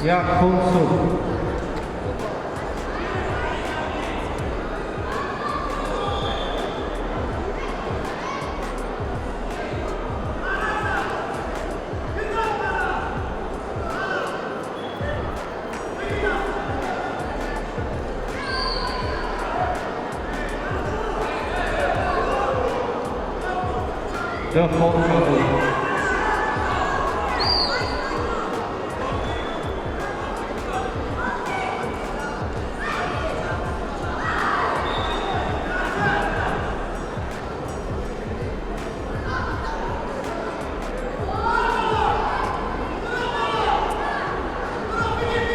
Yakupsuz. Defol kabul.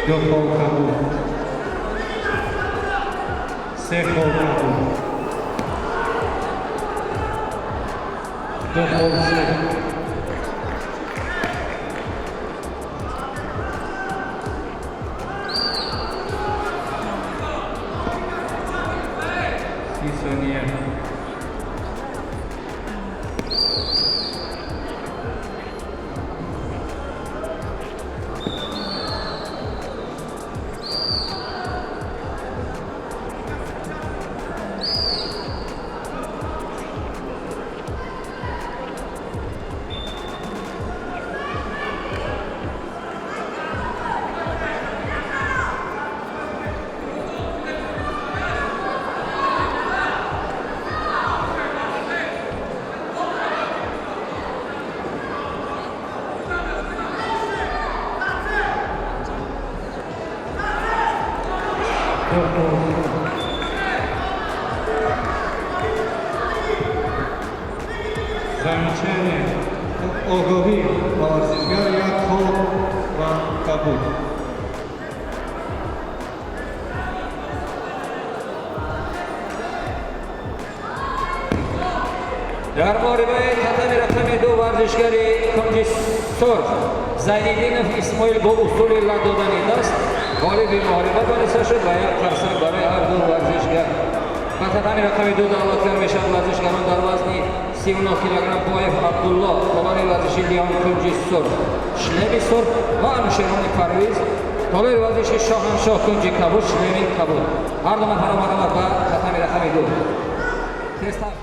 Defol kabul. Sehol kabul. Defol sehol. Sisoniye. Замечание. Огови. Балансизгар Яков Ван Кабут. дар муорибаи қатами рақами ду варзишгари кунҷи сурх Зайниддинов Исмоил бо усули ла додани даст ғолиби муориба дониста шуд ва як фарсанг барои ҳар ду варзишгар. ба қатами рақами ду давлаткар мешаванд варзишгарон дар вазни 39 кг Боев Абдулло, толори варзиши Лион кунҷи сурх, Шлеми сурх ва Анушерони Парвиз, толори варзиши Шоҳаншоҳ кунҷи кабуд, Шлеми кабуд. ҳар ду нафар омаданд ба қатами рақами ду.